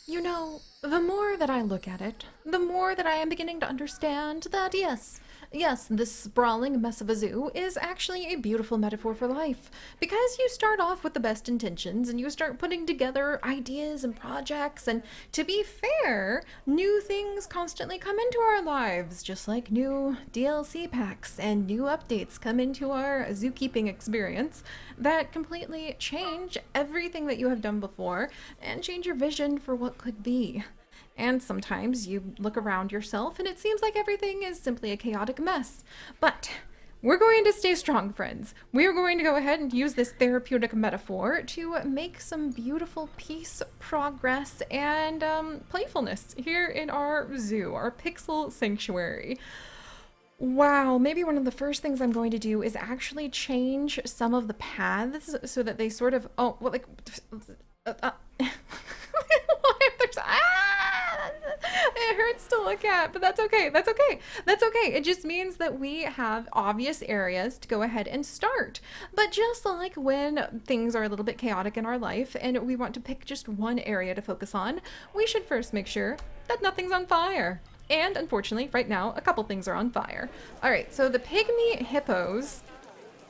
You know, the more that I look at it, the more that I am beginning to understand that yes, this sprawling mess of a zoo is actually a beautiful metaphor for life. Because you start off with the best intentions and you start putting together ideas and projects, and to be fair, new things constantly come into our lives, just like new DLC packs and new updates come into our zookeeping experience that completely change everything that you have done before and change your vision for what could be. And sometimes you look around yourself and it seems like everything is simply a chaotic mess. But we're going to stay strong, friends. We are going to go ahead and use this therapeutic metaphor to make some beautiful peace, progress, and playfulness here in our zoo, our pixel sanctuary. Wow, maybe one of the first things I'm going to do is actually change some of the paths so that they sort of, oh, well, like, there's, it hurts to look at, but that's okay. That's okay. That's okay. It just means that we have obvious areas to go ahead and start. But just like when things are a little bit chaotic in our life and we want to pick just one area to focus on, we should first make sure that nothing's on fire. And unfortunately, right now, a couple things are on fire. All right, so the pygmy hippos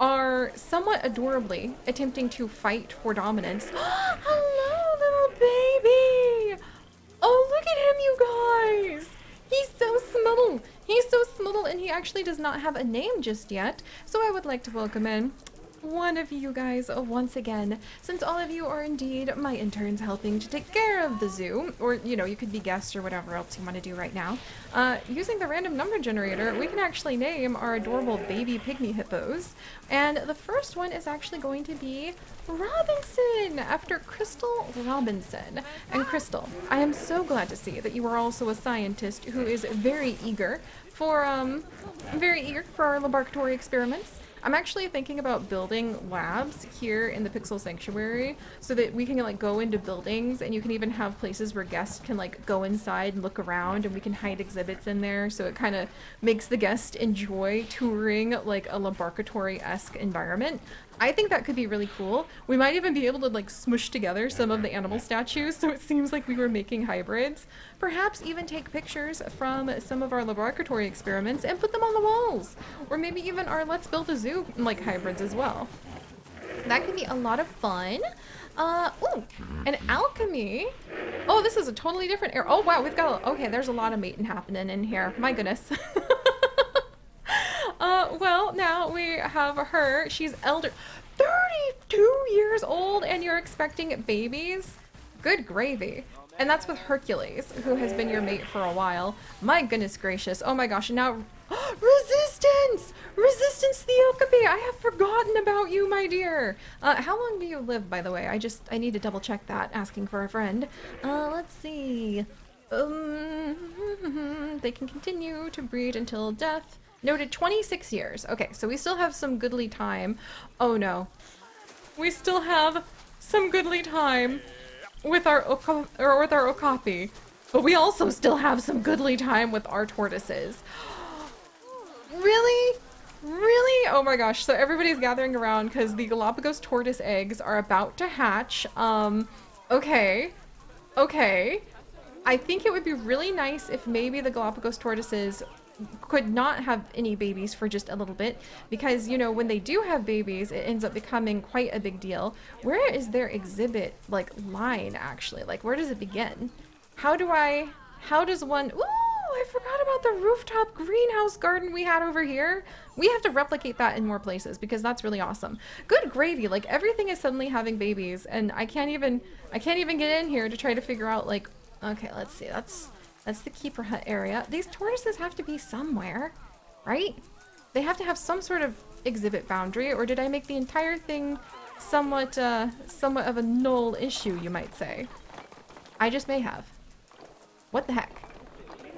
are somewhat adorably attempting to fight for dominance. Hello, little baby! Oh, look at him, you guys! He's so smuttle! He's so smuttle, and he actually does not have a name just yet. So I would like to welcome in one of you guys once again, since all of you are indeed my interns helping to take care of the zoo, or you know, you could be guests or whatever else you want to do right now. Using the random number generator, we can actually name our adorable baby pygmy hippos, and the first one is actually going to be Robinson, after Crystal Robinson. And Crystal, I am so glad to see that you are also a scientist who is very eager for our laboratory experiments. I'm actually thinking about building labs here in the Pixel Sanctuary so that we can like go into buildings, and you can even have places where guests can like go inside and look around, and we can hide exhibits in there, so it kind of makes the guest enjoy touring like a laboratory-esque environment. I think that could be really cool. We might even be able to like smush together some of the animal statues so it seems like we were making hybrids. Perhaps even take pictures from some of our laboratory experiments and put them on the walls. Or maybe even our Let's Build a Zoo like hybrids as well. That could be a lot of fun. Ooh, an alchemy. Oh, this is a totally different area. Oh wow, we've got, okay, there's a lot of mating happening in here. My goodness. Well, now we have her. She's elder, 32 years old, and you're expecting babies? Good gravy. And that's with Hercules, who has been your mate for a while. My goodness gracious. Oh my gosh, and now resistance! Resistance the Okapi! I have forgotten about you, my dear. How long do you live, by the way? I need to double check that, asking for a friend. Let's see. They can continue to breed until death. Noted 26 years. Okay, so we still have some goodly time. Oh no. We still have some goodly time with our Okapi. But we also still have some goodly time with our tortoises. Really? Really? Oh my gosh. So everybody's gathering around because the Galapagos tortoise eggs are about to hatch. Okay. Okay. I think it would be really nice if maybe the Galapagos tortoises could not have any babies for just a little bit, because you know when they do have babies it ends up becoming quite a big deal. Where is their exhibit like line actually? Like where does it begin? How does one, ooh, I forgot about the rooftop greenhouse garden we had over here. We have to replicate that in more places because that's really awesome. Good gravy, like everything is suddenly having babies, and I can't even get in here to try to figure out like, okay, let's see, that's the keeper hut area. These tortoises have to be somewhere, right? They have to have some sort of exhibit boundary, or did I make the entire thing somewhat of a null issue, you might say? I just may have. What the heck?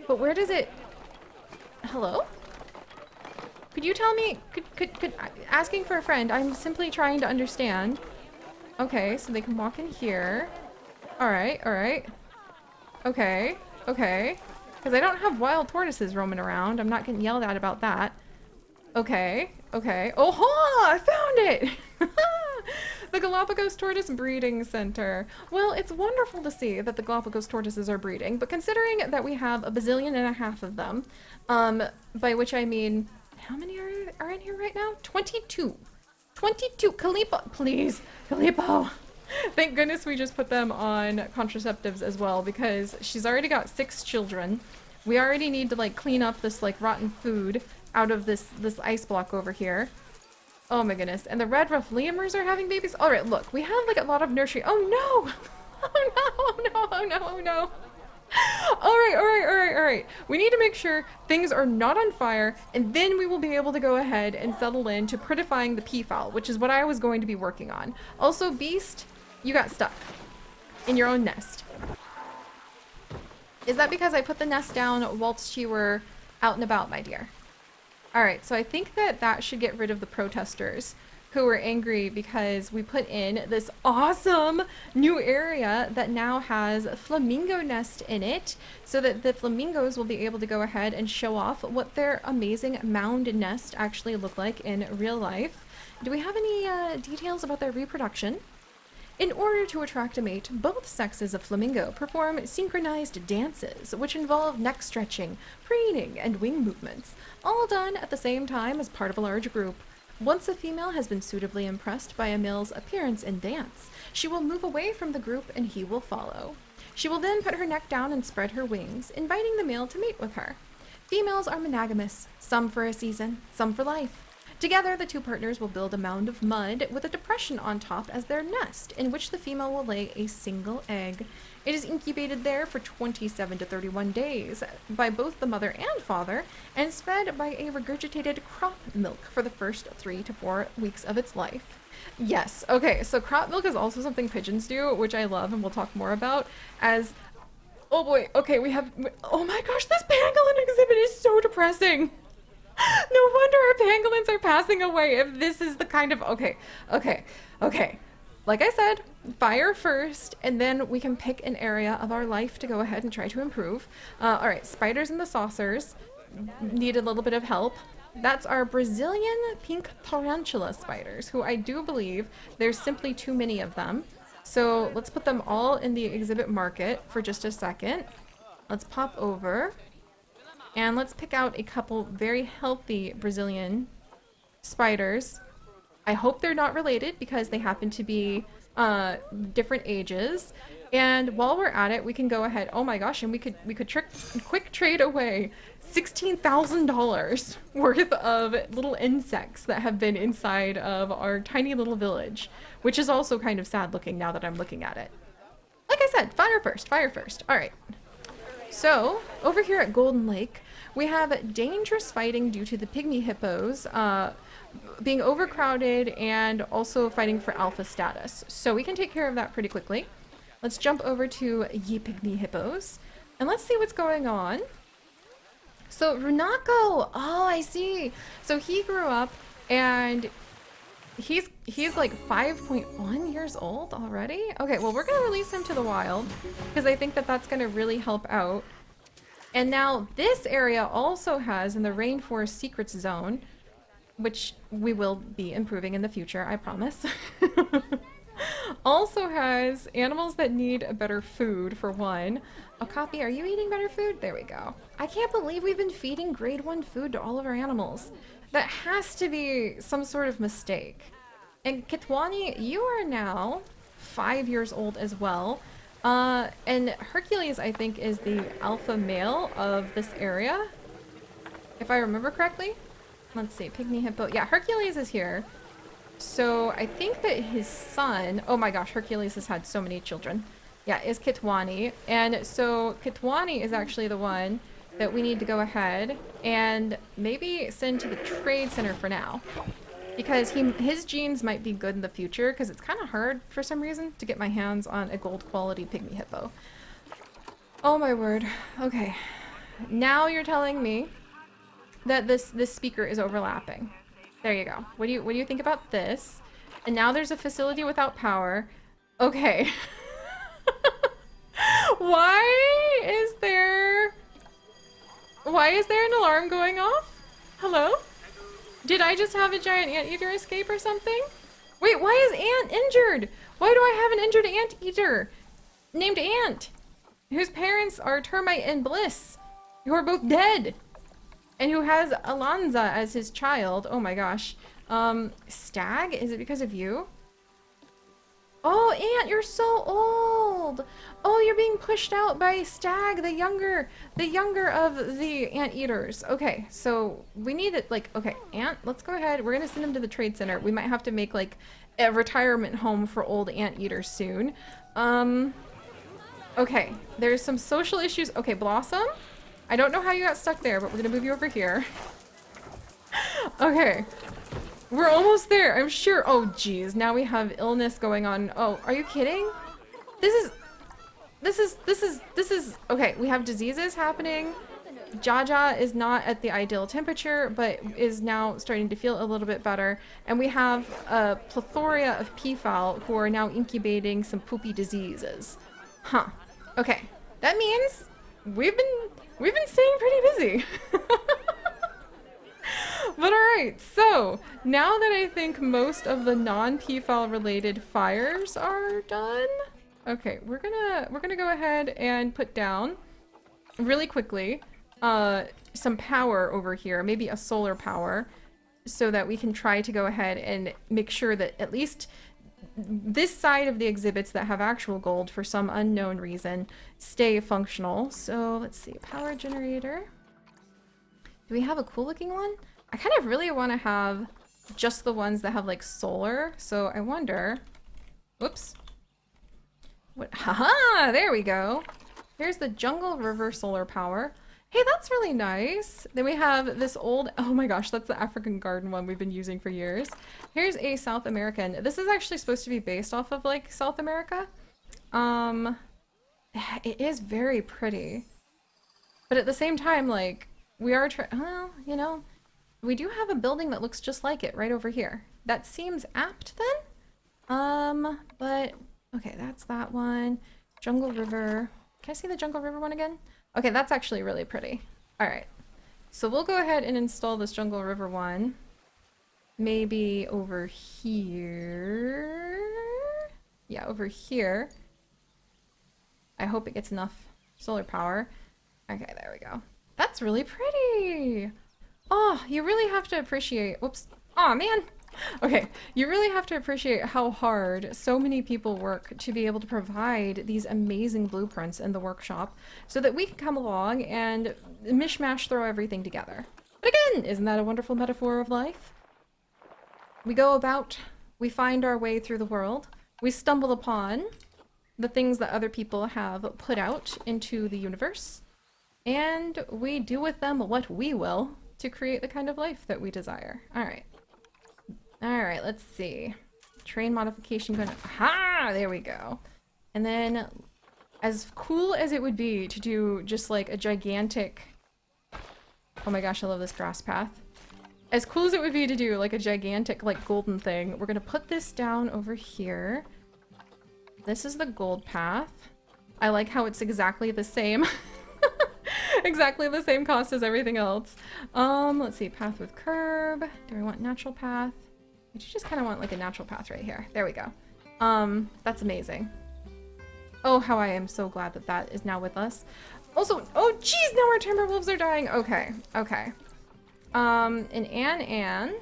But where does it... Hello? Could you tell me... Could asking for a friend, I'm simply trying to understand. Okay, so they can walk in here. Alright, alright. Okay. Okay. Because I don't have wild tortoises roaming around. I'm not getting yelled at about that. Okay. Okay. Oh, ha! I found it! The Galapagos Tortoise Breeding Center. Well, it's wonderful to see that the Galapagos tortoises are breeding, but considering that we have a bazillion and a half of them, by which I mean, how many are in here right now? 22. 22. Calipo, please. Calipo. Thank goodness we just put them on contraceptives as well, because she's already got 6 children. We already need to like clean up this like rotten food out of this ice block over here. Oh my goodness. And the red ruff lemurs are having babies. All right, look, we have like a lot of nursery. Oh no. Oh no. Oh no. Oh no. Oh no. All right. We need to make sure things are not on fire, and then we will be able to go ahead and settle into prettifying the peafowl, which is what I was going to be working on. Also, Beast, you got stuck in your own nest. Is that because I put the nest down whilst you were out and about, my dear? All right, so I think that should get rid of the protesters who were angry because we put in this awesome new area that now has a flamingo nest in it, so that the flamingos will be able to go ahead and show off what their amazing mound nest actually look like in real life. Do we have any details about their reproduction? In order to attract a mate, both sexes of flamingo perform synchronized dances, which involve neck stretching, preening, and wing movements, all done at the same time as part of a large group. Once a female has been suitably impressed by a male's appearance and dance, she will move away from the group and he will follow. She will then put her neck down and spread her wings, inviting the male to mate with her. Females are monogamous, some for a season, some for life. Together, the two partners will build a mound of mud with a depression on top as their nest, in which the female will lay a single egg. It is incubated there for 27 to 31 days by both the mother and father, and is fed by a regurgitated crop milk for the first 3 to 4 weeks of its life. Yes, okay, so crop milk is also something pigeons do, which I love and we'll talk more about, as... Oh boy, okay, we have... Oh my gosh, this pangolin exhibit is so depressing! No wonder our pangolins are passing away if this is the kind of... Okay. Like I said, fire first, and then we can pick an area of our life to go ahead and try to improve. All right, spiders and the saucers need a little bit of help. That's our Brazilian pink tarantula spiders, who I do believe there's simply too many of them. So let's put them all in the exhibit market for just a second. Let's pop over. And let's pick out a couple very healthy Brazilian spiders. I hope they're not related because they happen to be different ages. And while we're at it, we can go ahead. Oh my gosh, and we could quick trade away $16,000 worth of little insects that have been inside of our tiny little village, which is also kind of sad looking now that I'm looking at it. Like I said, fire first, fire first. All right. So, over here at Golden Lake, we have dangerous fighting due to the pygmy hippos being overcrowded and also fighting for alpha status. So we can take care of that pretty quickly. Let's jump over to ye pygmy hippos and let's see what's going on. So Runako, oh, I see. So he grew up and he's like 5.1 years old already. Okay, well, we're gonna release him to the wild because I think that that's gonna really help out. And now this area also has in the rainforest secrets zone, which we will be improving in the future, I promise. Also has animals that need better food, for one. Okapi, are you eating better food? There we go. I can't believe we've been feeding grade 1 food to all of our animals. That has to be some sort of mistake. And Kitwani, you are now 5 years old as well. And Hercules, I think, is the alpha male of this area. If I remember correctly. Let's see, pygmy hippo. Yeah, Hercules is here. So I think that his son, oh my gosh, Hercules has had so many children. Yeah, is Kitwani. And so Kitwani is actually the one that we need to go ahead and maybe send to the trade center for now. Because his genes might be good in the future, because it's kind of hard for some reason to get my hands on a gold quality pygmy hippo. Oh my word. Okay. Now you're telling me that this speaker is overlapping. There you go. What do you think about this? And now there's a facility without power. Okay. Why is there an alarm going off? Hello? Did I just have a giant anteater escape or something? Wait, why is Ant injured? Why do I have an injured anteater named Ant, whose parents are Termite and Bliss, who are both dead, and who has Alonza as his child? Oh my gosh. Stag? Is it because of you? Oh, Ant, you're so old. Oh, you're being pushed out by Stag, the younger of the anteaters. Okay, so we need it, like, okay, Ant, let's go ahead. We're gonna send him to the trade center. We might have to make like a retirement home for old anteaters soon. Okay, there's some social issues. Okay, Blossom, I don't know how you got stuck there, but we're gonna move you over here. Okay. We're almost there, I'm sure. Oh, geez. Now we have illness going on. Oh, are you kidding? This is, okay, we have diseases happening. Jaja is not at the ideal temperature, but is now starting to feel a little bit better. And we have a plethora of peafowl who are now incubating some poopy diseases. Huh. Okay. That means we've been staying pretty busy. But alright, so now that I think most of the non-peafowl related fires are done, okay, we're gonna go ahead and put down really quickly some power over here, maybe a solar power, so that we can try to go ahead and make sure that at least this side of the exhibits that have actual gold for some unknown reason stay functional. So let's see, power generator. Do we have a cool looking one? I kind of really want to have just the ones that have like solar, so I wonder, whoops, what, haha, there we go. Here's the Jungle River solar power. Hey, that's really nice. Then we have this old, oh my gosh, that's the African garden one we've been using for years. Here's a South American. This is actually supposed to be based off of like South America. It is very pretty, but at the same time, like, we are well, you know, we do have a building that looks just like it right over here. That seems apt then. But okay, that's that one. Jungle River. Can I see the Jungle River one again? Okay, that's actually really pretty. All right, so we'll go ahead and install this Jungle River one. Maybe over here. Yeah, over here. I hope it gets enough solar power. Okay, there we go. That's really pretty. Oh, you really have to appreciate, whoops. Oh man. Okay, you really have to appreciate how hard so many people work to be able to provide these amazing blueprints in the workshop so that we can come along and mishmash throw everything together. But again, isn't that a wonderful metaphor of life? We go about, we find our way through the world, we stumble upon the things that other people have put out into the universe, and we do with them what we will to create the kind of life that we desire. Alright. Alright, let's see. Train modification going to... Aha! There we go. And then, as cool as it would be to do just like a gigantic... Oh my gosh, I love this grass path. As cool as it would be to do like a gigantic like golden thing, we're going to put this down over here. This is the gold path. I like how it's exactly the same. Exactly the same cost as everything else. Let's see, path with curb. Do I want natural path? I just kind of want like a natural path right here. There we go. That's amazing. Oh, how I am so glad that that is now with us. Also, oh geez, now our timberwolves are dying. Okay, okay. And Ann,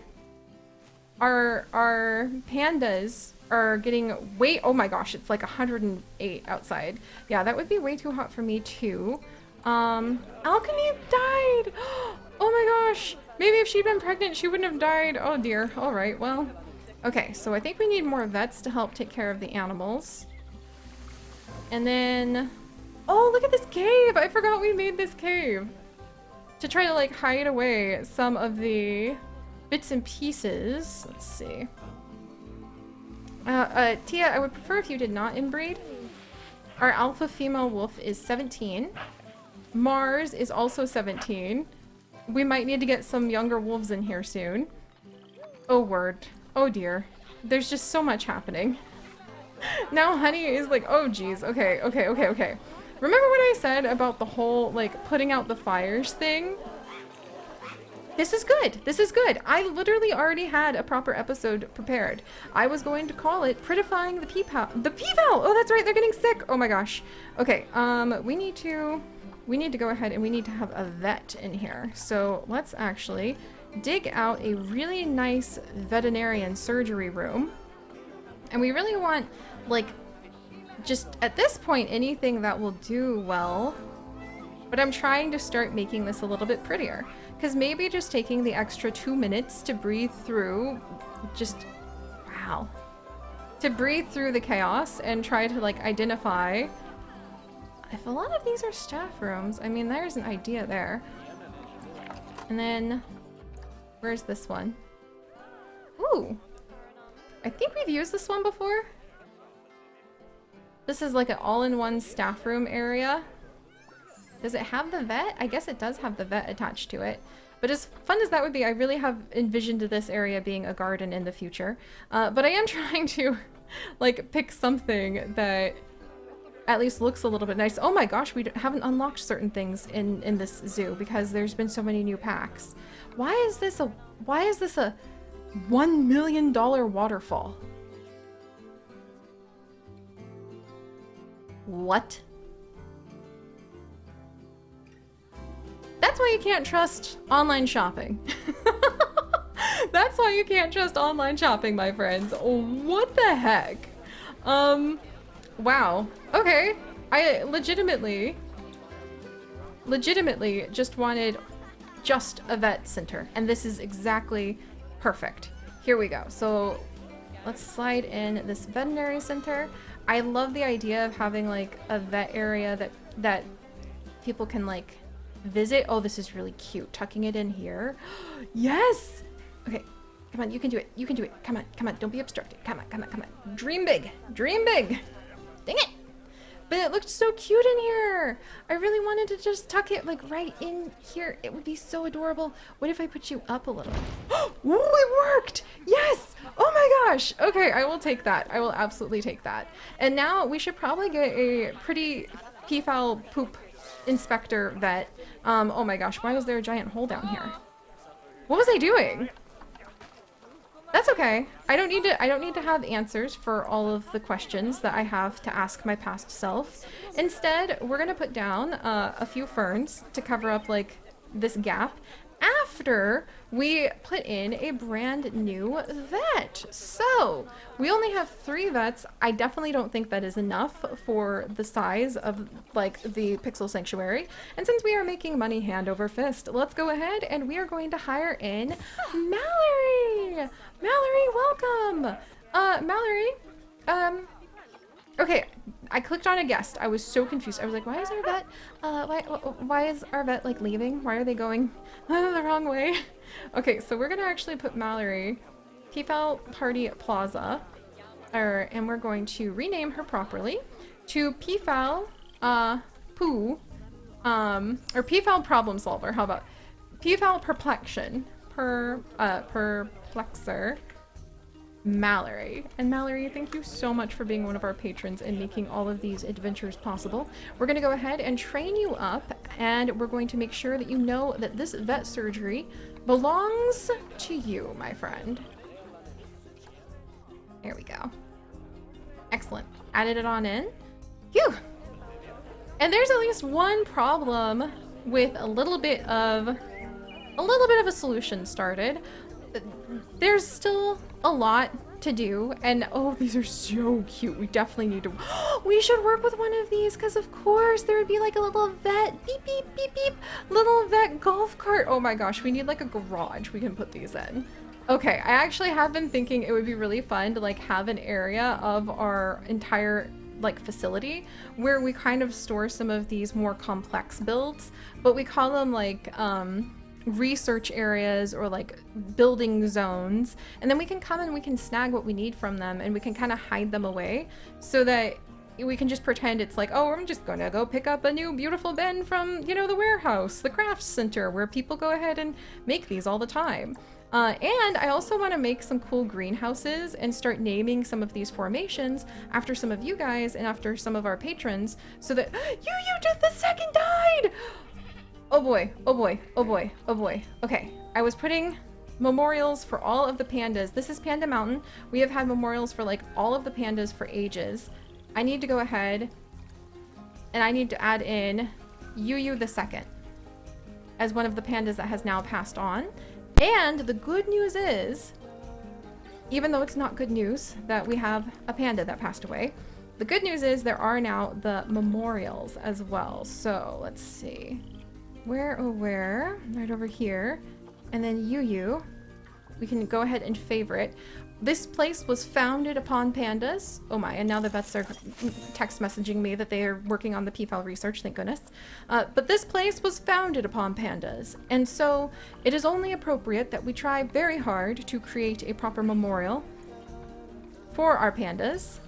our pandas are getting way, oh my gosh, it's like 108 outside. Yeah, that would be way too hot for me too. Alchemy died! Oh my gosh! Maybe if she'd been pregnant, she wouldn't have died. Oh dear. Alright, well. Okay, so I think we need more vets to help take care of the animals. And then... Oh, look at this cave! I forgot we made this cave! To try to, like, hide away some of the bits and pieces. Let's see. Tia, I would prefer if you did not inbreed. Our alpha female wolf is 17. Mars is also 17. We might need to get some younger wolves in here soon. Oh word. Oh dear. There's just so much happening. Now Honey is like, oh geez, okay. Remember what I said about the whole, like, putting out the fires thing? This is good. This is good. I literally already had a proper episode prepared. I was going to call it Prettifying the Peafowl. The Peafowl! Oh, that's right. They're getting sick. Oh my gosh. Okay. We need to go ahead and we need to have a vet in here. So let's actually dig out a really nice veterinarian surgery room. And we really want, like, just at this point, anything that will do well. But I'm trying to start making this a little bit prettier. Because maybe just taking the extra 2 minutes to breathe through, just, wow. To breathe through the chaos and try to, like, identify if a lot of these are staff rooms. I mean, there's an idea there. And then, where's this one? Ooh. I think we've used this one before. This is like an all-in-one staff room area. Does it have the vet? I guess it does have the vet attached to it. But as fun as that would be, I really have envisioned this area being a garden in the future. But I am trying to, like, pick something that at least looks a little bit nice. Oh my gosh, we haven't unlocked certain things in this zoo because there's been so many new packs. Why is this a $1 million waterfall? What? That's why you can't trust online shopping. That's why you can't trust online shopping, my friends. What the heck? Wow. Okay. I legitimately just wanted just a vet center, and this is exactly perfect. Here we go. So let's slide in this veterinary center. I love the idea of having like a vet area that people can like visit. Oh, this is really cute. Tucking it in here. Yes. Okay. Come on, you can do it. You can do it. Come on, come on. Don't be obstructed. Come on, come on, come on. Dream big. Dream big. Dang it. But it looked so cute in here. I really wanted to just tuck it like right in here. It would be so adorable. What if I put you up a little? Ooh, it worked. Yes. Oh my gosh. Okay, I will take that. I will absolutely take that. And now we should probably get a pretty peafowl poop inspector vet. Oh my gosh, why was there a giant hole down here? What was I doing? That's okay. I don't need to have answers for all of the questions that I have to ask my past self. Instead, we're gonna put down a few ferns to cover up like this gap after we put in a brand new vet. So we only have 3 vets. I definitely don't think that is enough for the size of like the Pixel Sanctuary. And since we are making money hand over fist, let's go ahead and we are going to hire in Mallory. Mallory, welcome. Mallory, okay, I clicked on a guest. I was so confused. I was like, why is our vet, why is our vet like leaving? Why are they going the wrong way? Okay, so we're gonna actually put Mallory, Peafowl Party Plaza, and we're going to rename her properly to Peafowl, Poo, or Peafowl Problem Solver. How about Peafowl Perplexion, Perplexer, Mallory. And Mallory, thank you so much for being one of our patrons and making all of these adventures possible. We're going to go ahead and train you up, and we're going to make sure that you know that this vet surgery belongs to you, my friend. There we go. Excellent. Added it on in. Phew! And there's at least one problem with a little bit of a solution started. There's still a lot to do, and oh, these are so cute. We definitely need to we should work with one of these, because of course there would be like a little vet beep beep beep beep little vet golf cart. Oh my gosh, we need like a garage we can put these in. Okay, I actually have been thinking it would be really fun to like have an area of our entire like facility where we kind of store some of these more complex builds, but we call them like research areas or like building zones, and then we can come and we can snag what we need from them, and we can kind of hide them away so that we can just pretend it's like, oh, I'm just gonna go pick up a new beautiful bin from, you know, the warehouse, the crafts center where people go ahead and make these all the time. And I also want to make some cool greenhouses and start naming some of these formations after some of you guys and after some of our patrons, so that you did the second tide. Oh boy, oh boy, oh boy, oh boy. Okay, I was putting memorials for all of the pandas. This is Panda Mountain. We have had memorials for like all of the pandas for ages. I need to go ahead and I need to add in Yu the second as one of the pandas that has now passed on. And the good news is, even though it's not good news that we have a panda that passed away, the good news is there are now the memorials as well. So let's see. Where, oh where? Right over here. And then Yu, we can go ahead and favorite. This place was founded upon pandas. Oh my, and now the vets are text messaging me that they are working on the PFAL research, thank goodness. But this place was founded upon pandas. And so it is only appropriate that we try very hard to create a proper memorial for our pandas.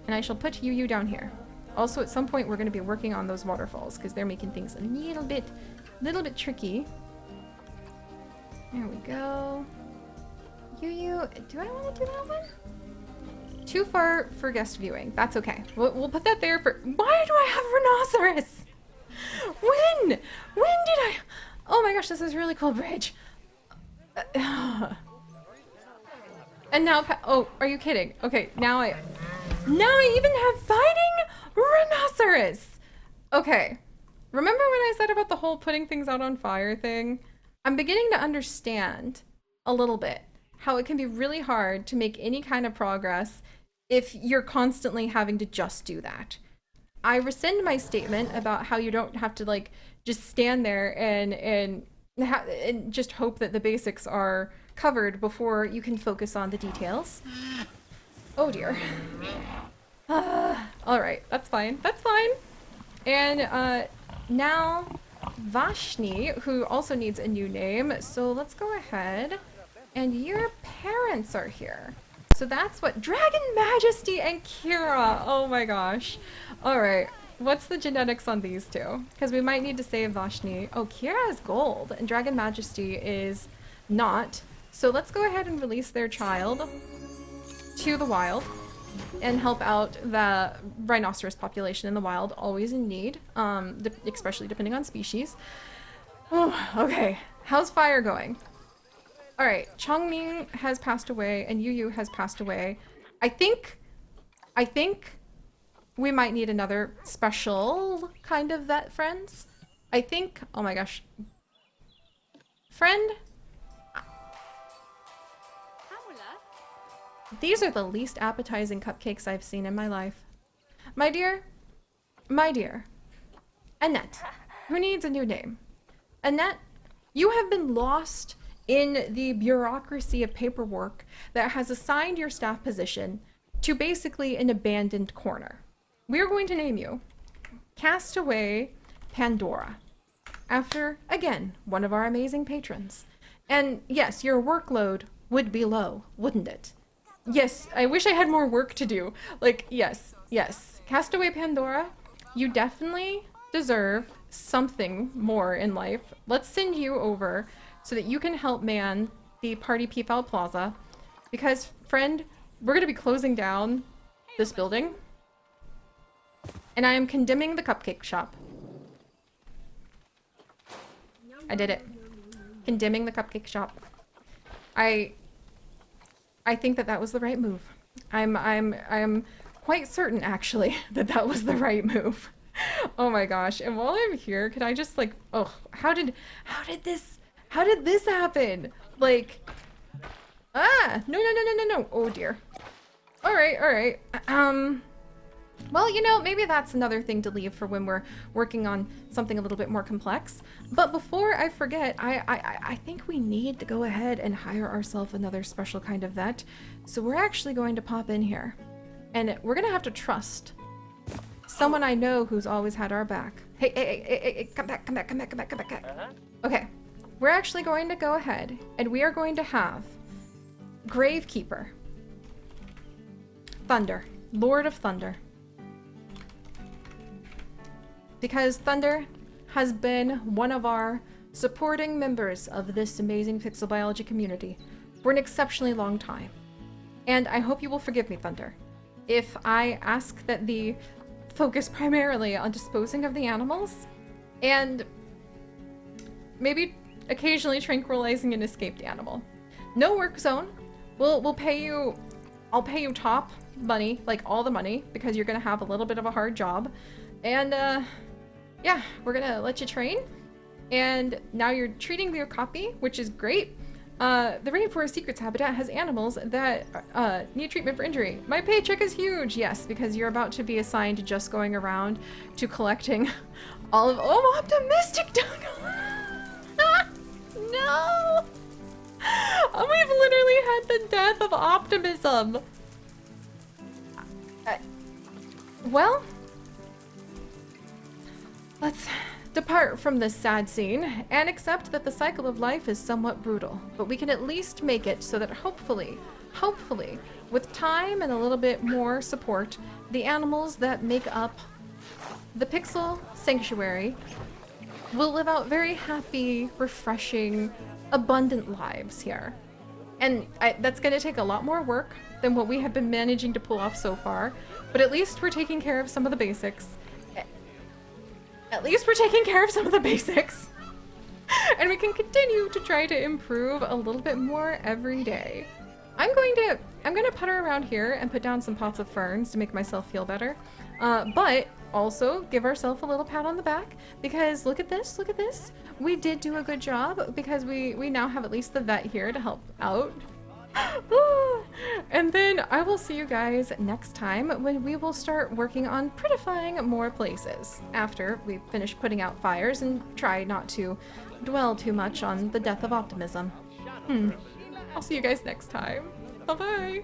And I shall put Yu down here. Also, at some point, we're going to be working on those waterfalls because they're making things a little bit tricky. There we go. Yu, do I want to do that one? Too far for guest viewing. That's okay. We'll put that there for... Why do I have rhinoceros? When did I... Oh my gosh, this is a really cool bridge. And now... Oh, are you kidding? Okay, now I even have fighting rhinoceros. Okay. Remember when I said about the whole putting things out on fire thing? I'm beginning to understand a little bit how it can be really hard to make any kind of progress if you're constantly having to just do that. I rescind my statement about how you don't have to like just stand there and just hope that the basics are covered before you can focus on the details. Oh dear. All right, that's fine. That's fine. And now Vashni, who also needs a new name. So let's go ahead. And your parents are here. So that's what... Dragon Majesty and Kira. Oh my gosh. All right. What's the genetics on these two? Because we might need to save Vashni. Oh, Kira is gold and Dragon Majesty is not. So let's go ahead and release their child to the wild and help out the rhinoceros population in the wild, always in need, especially depending on species. Oh, okay. How's fire going? All right, Chongming has passed away and Yu has passed away. I think we might need another special kind of vet, friends. I think, oh my gosh. Friend? These are the least appetizing cupcakes I've seen in my life. My dear, Annette, who needs a new name. Annette, you have been lost in the bureaucracy of paperwork that has assigned your staff position to basically an abandoned corner. We are going to name you Castaway Pandora, after, again, one of our amazing patrons. And yes, your workload would be low, wouldn't it? Yes, I wish I had more work to do. Like, yes. Castaway Pandora, you definitely deserve something more in life. Let's send you over so that you can help man the Party PFAL Plaza. Because, friend, we're going to be closing down this building. And I am condemning the cupcake shop. I did it. Condemning the cupcake shop. I think that was the right move. I'm quite certain, actually, that was the right move. Oh my gosh. And while I'm here, could I just like, oh, how did this happen? Like, no. Oh dear. All right. Well, you know, maybe that's another thing to leave for when we're working on something a little bit more complex. But before I forget, I think we need to go ahead and hire ourselves another special kind of vet. So we're actually going to pop in here. And we're going to have to trust someone I know who's always had our back. Hey, come back. Okay, we're actually going to go ahead and we are going to have Gravekeeper. Thunder. Lord of Thunder. Because Thunder has been one of our supporting members of this amazing pixel biology community for an exceptionally long time. And I hope you will forgive me, Thunder, if I ask that the focus primarily on disposing of the animals and maybe occasionally tranquilizing an escaped animal. No work zone. We'll pay you, I'll pay you top money, like all the money, because you're gonna have a little bit of a hard job. And yeah, we're gonna let you train. And now you're treating the Okapi, which is great. The Rainforest Secrets Habitat has animals that need treatment for injury. My paycheck is huge, yes, because you're about to be assigned to just going around to collecting all of— oh, optimistic dog! No! We've literally had the death of optimism. Well, let's depart from this sad scene and accept that the cycle of life is somewhat brutal, but we can at least make it so that hopefully, with time and a little bit more support, the animals that make up the Pixel Sanctuary will live out very happy, refreshing, abundant lives here. And that's going to take a lot more work than what we have been managing to pull off so far, but at least we're taking care of some of the basics. At least we're taking care of some of the basics. And we can continue to try to improve a little bit more every day. I'm going to putter around here and put down some pots of ferns to make myself feel better. But also give ourselves a little pat on the back, because look at this, look at this. We did do a good job, because we now have at least the vet here to help out. And then I will see you guys next time when we will start working on prettifying more places after we finish putting out fires and try not to dwell too much on the death of optimism. I'll see you guys next time. Bye-bye.